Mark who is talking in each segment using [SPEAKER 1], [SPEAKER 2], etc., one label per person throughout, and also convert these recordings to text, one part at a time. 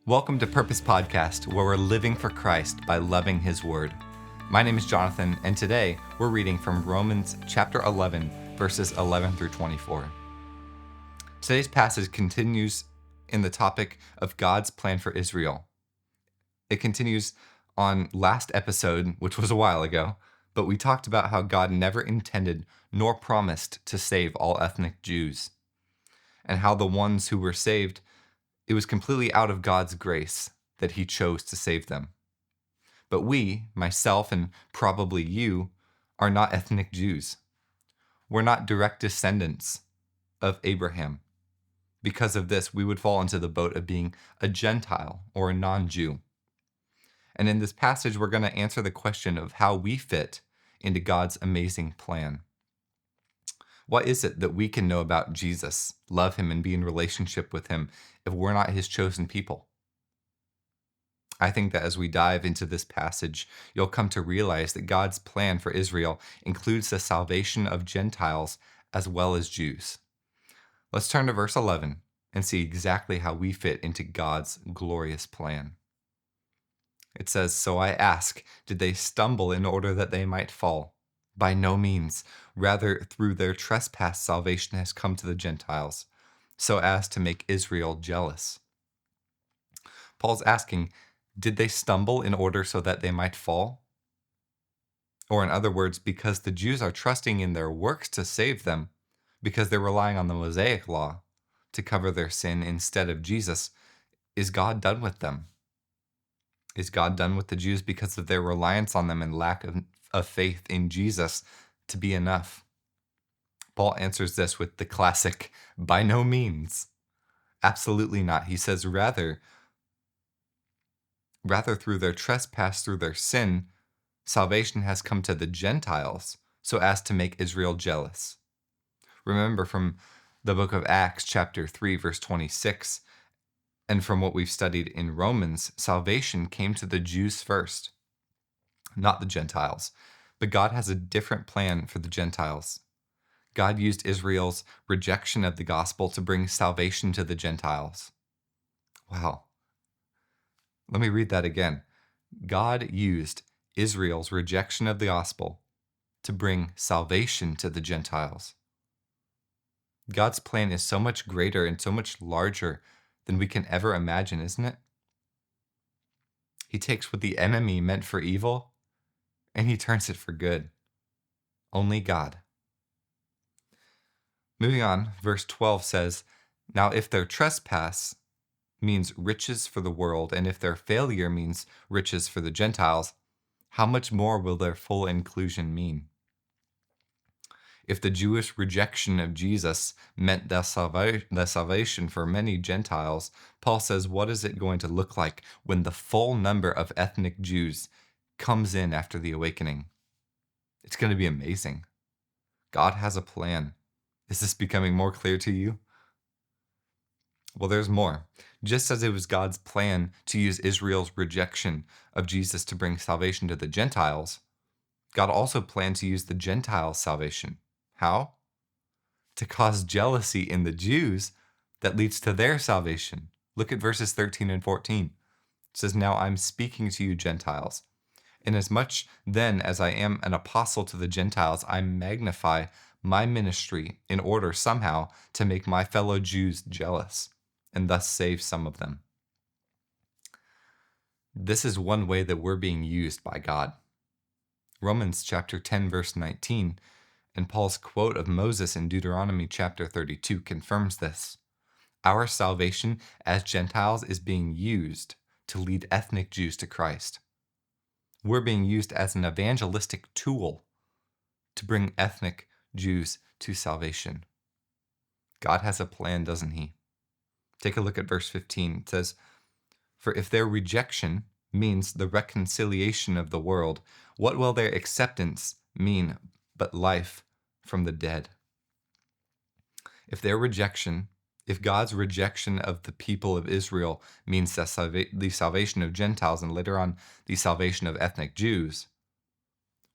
[SPEAKER 1] Welcome to Purpose Podcast, where we're living for Christ by loving His Word. My name is Jonathan, and today we're reading from Romans chapter 11, verses 11 through 24. Today's passage continues in the topic of God's plan for Israel. It continues on last episode, which was a while ago, but we talked about how God never intended nor promised to save all ethnic Jews, and how the ones who were saved, it was completely out of God's grace that He chose to save them. But we, myself and probably you, are not ethnic Jews. We're not direct descendants of Abraham. Because of this, we would fall into the boat of being a Gentile or a non-Jew. And in this passage, we're going to answer the question of how we fit into God's amazing plan. What is it that we can know about Jesus, love Him, and be in relationship with Him if we're not His chosen people? I think that as we dive into this passage, you'll come to realize that God's plan for Israel includes the salvation of Gentiles as well as Jews. Let's turn to verse 11 and see exactly how we fit into God's glorious plan. It says, "So I ask, did they stumble in order that they might fall? By no means. Rather, through their trespass, salvation has come to the Gentiles, so as to make Israel jealous." Paul's asking, did they stumble in order so that they might fall? Or in other words, because the Jews are trusting in their works to save them, because they're relying on the Mosaic law to cover their sin instead of Jesus, is God done with them? Is God done with the Jews because of their reliance on them and lack of faith in Jesus to be enough? Paul answers this with the classic, by no means. Absolutely not. He says, rather through their trespass, through their sin, salvation has come to the Gentiles so as to make Israel jealous. Remember from the book of Acts, chapter 3, verse 26, and from what we've studied in Romans, salvation came to the Jews first, not the Gentiles. But God has a different plan for the Gentiles. God used Israel's rejection of the gospel to bring salvation to the Gentiles. Wow. Let me read that again. God used Israel's rejection of the gospel to bring salvation to the Gentiles. God's plan is so much greater and so much larger than we can ever imagine, isn't it? He takes what the enemy meant for evil and He turns it for good. Only God. Moving on, verse 12 says, "Now if their trespass means riches for the world, and if their failure means riches for the Gentiles, how much more will their full inclusion mean?" If the Jewish rejection of Jesus meant the salvation for many Gentiles, Paul says, what is it going to look like when the full number of ethnic Jews comes in after the awakening? It's going to be amazing. God has a plan. Is this becoming more clear to you? Well, there's more. Just as it was God's plan to use Israel's rejection of Jesus to bring salvation to the Gentiles, God also planned to use the Gentiles' salvation. How? To cause jealousy in the Jews that leads to their salvation. Look at verses 13 and 14. It says, "Now I'm speaking to you Gentiles. Inasmuch then as I am an apostle to the Gentiles, I magnify my ministry in order somehow to make my fellow Jews jealous and thus save some of them." This is one way that we're being used by God. Romans chapter 10, verse 19, and Paul's quote of Moses in Deuteronomy chapter 32 confirms this. Our salvation as Gentiles is being used to lead ethnic Jews to Christ. We're being used as an evangelistic tool to bring ethnic Jews to salvation. God has a plan, doesn't He? Take a look at verse 15. It says, "For if their rejection means the reconciliation of the world, what will their acceptance mean but life from the dead?" If God's rejection of the people of Israel means the salvation of Gentiles and later on the salvation of ethnic Jews,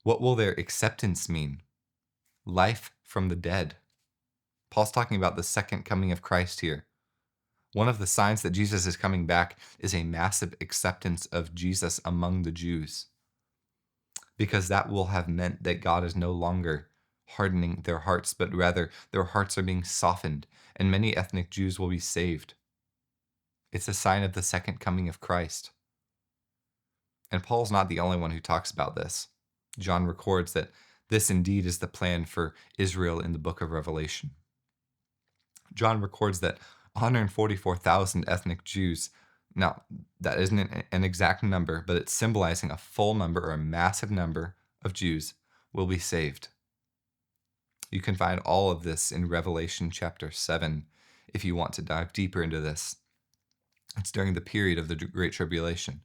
[SPEAKER 1] what will their acceptance mean? Life from the dead. Paul's talking about the second coming of Christ here. One of the signs that Jesus is coming back is a massive acceptance of Jesus among the Jews, because that will have meant that God is no longer hardening their hearts, but rather their hearts are being softened, and many ethnic Jews will be saved. It's a sign of the second coming of Christ. And Paul's not the only one who talks about this. John records that this indeed is the plan for Israel in the book of Revelation. John records that 144,000 ethnic Jews, now that isn't an exact number, but it's symbolizing a full number or a massive number of Jews, will be saved. You can find all of this in Revelation chapter 7 if you want to dive deeper into this. It's during the period of the Great Tribulation.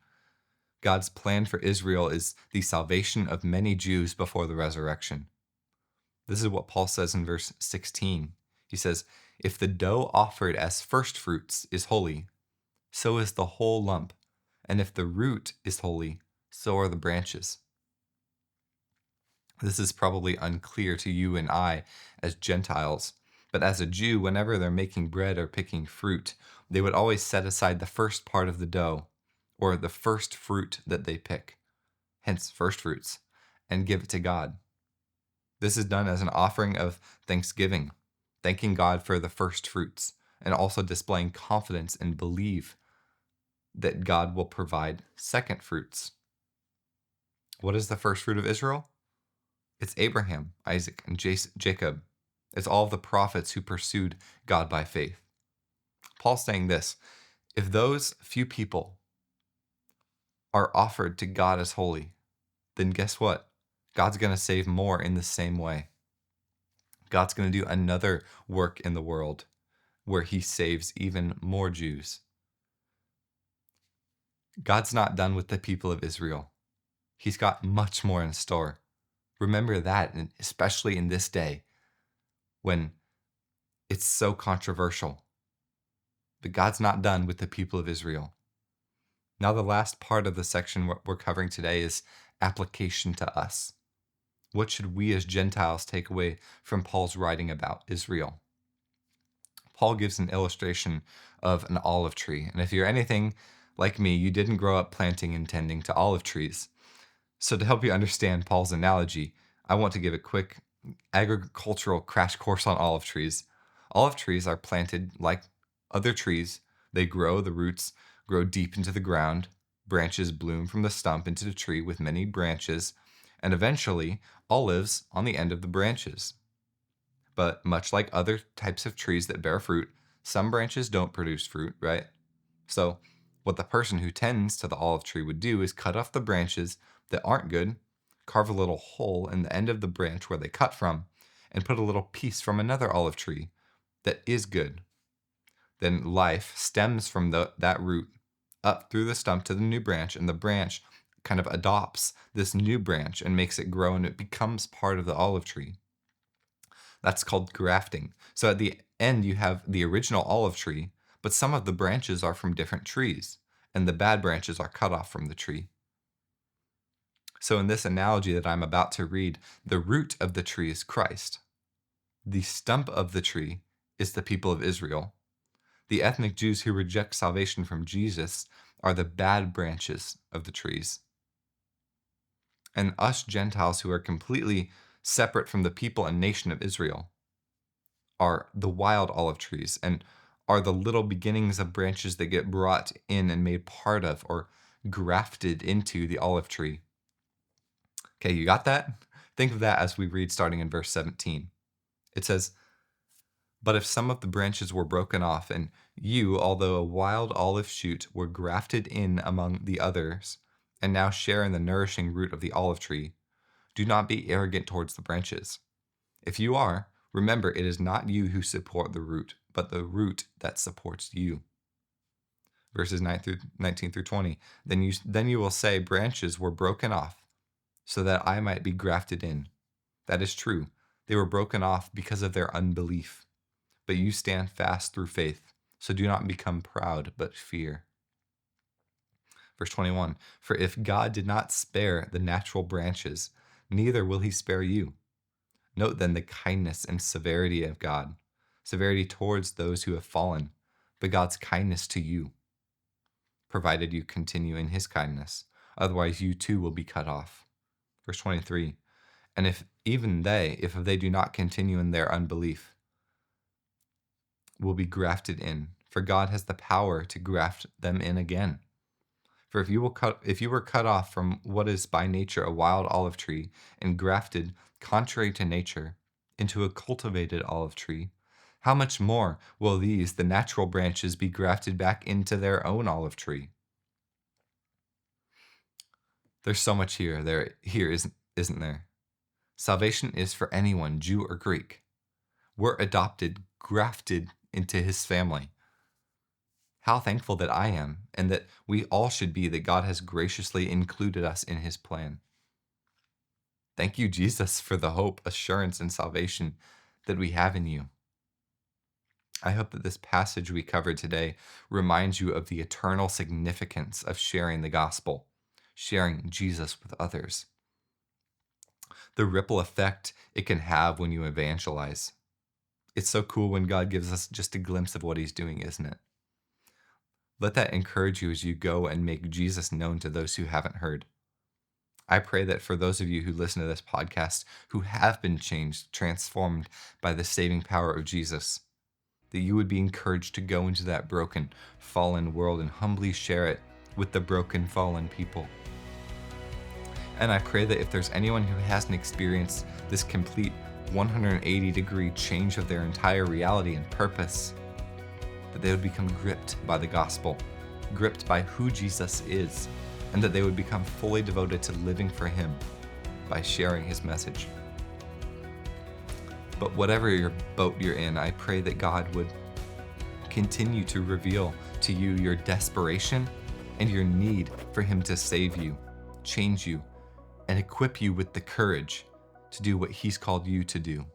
[SPEAKER 1] God's plan for Israel is the salvation of many Jews before the resurrection. This is what Paul says in verse 16. He says, "If the dough offered as first fruits is holy, so is the whole lump. And if the root is holy, so are the branches." This is probably unclear to you and I as Gentiles, but as a Jew, whenever they're making bread or picking fruit, they would always set aside the first part of the dough, or the first fruit that they pick, hence first fruits, and give it to God. This is done as an offering of thanksgiving, thanking God for the first fruits, and also displaying confidence and belief that God will provide second fruits. What is the first fruit of Israel? It's Abraham, Isaac, and Jacob. It's all of the prophets who pursued God by faith. Paul's saying this: if those few people are offered to God as holy, then guess what? God's going to save more in the same way. God's going to do another work in the world where he saves even more Jews. God's not done with the people of Israel. He's got much more in store. Remember that, and especially in this day when it's so controversial. But God's not done with the people of Israel. Now, the last part of the section we're covering today is application to us. What should we as Gentiles take away from Paul's writing about Israel? Paul gives an illustration of an olive tree. And if you're anything like me, you didn't grow up planting and tending to olive trees. So to help you understand Paul's analogy, I want to give a quick agricultural crash course on olive trees. Olive trees are planted like other trees. They grow, the roots grow deep into the ground, branches bloom from the stump into the tree with many branches, and eventually olives on the end of the branches. But much like other types of trees that bear fruit, some branches don't produce fruit, right? So what the person who tends to the olive tree would do is cut off the branches that aren't good, carve a little hole in the end of the branch where they cut from, and put a little piece from another olive tree that is good. Then life stems from that root up through the stump to the new branch, and the branch kind of adopts this new branch and makes it grow, and it becomes part of the olive tree. That's called grafting. So at the end, you have the original olive tree, but some of the branches are from different trees, and the bad branches are cut off from the tree. So in this analogy that I'm about to read, the root of the tree is Christ. The stump of the tree is the people of Israel. The ethnic Jews who reject salvation from Jesus are the bad branches of the trees. And us Gentiles who are completely separate from the people and nation of Israel are the wild olive trees and are the little beginnings of branches that get brought in and made part of or grafted into the olive tree. Okay, you got that? Think of that as we read starting in verse 17. It says, "But if some of the branches were broken off, and you, although a wild olive shoot, were grafted in among the others, and now share in the nourishing root of the olive tree, do not be arrogant towards the branches. If you are, remember it is not you who support the root, but the root that supports you." Verses 19 through 20. Then you will say, "Branches were broken off, so that I might be grafted in." That is true. They were broken off because of their unbelief. But you stand fast through faith, so do not become proud, but fear. Verse 21, "For if God did not spare the natural branches, neither will he spare you. Note then the kindness and severity of God, severity towards those who have fallen, but God's kindness to you, provided you continue in his kindness. Otherwise, you too will be cut off. Verse 23, and if they do not continue in their unbelief, will be grafted in, for God has the power to graft them in again. For if you were cut off from what is by nature a wild olive tree and grafted, contrary to nature, into a cultivated olive tree, how much more will these, the natural branches, be grafted back into their own olive tree? There's so much here isn't there? Salvation is for anyone, Jew or Greek. We're adopted, grafted into his family. How thankful that I am, and that we all should be, that God has graciously included us in his plan. Thank you, Jesus, for the hope, assurance, and salvation that we have in you. I hope that this passage we covered today reminds you of the eternal significance of sharing the gospel, sharing Jesus with others. The ripple effect it can have when you evangelize. It's so cool when God gives us just a glimpse of what he's doing, isn't it? Let that encourage you as you go and make Jesus known to those who haven't heard. I pray that for those of you who listen to this podcast who have been changed, transformed by the saving power of Jesus, that you would be encouraged to go into that broken, fallen world and humbly share it with the broken, fallen people. And I pray that if there's anyone who hasn't experienced this complete 180-degree change of their entire reality and purpose, that they would become gripped by the gospel, gripped by who Jesus is, and that they would become fully devoted to living for him by sharing his message. But whatever your boat you're in, I pray that God would continue to reveal to you your desperation and your need for him to save you, change you, and equip you with the courage to do what he's called you to do.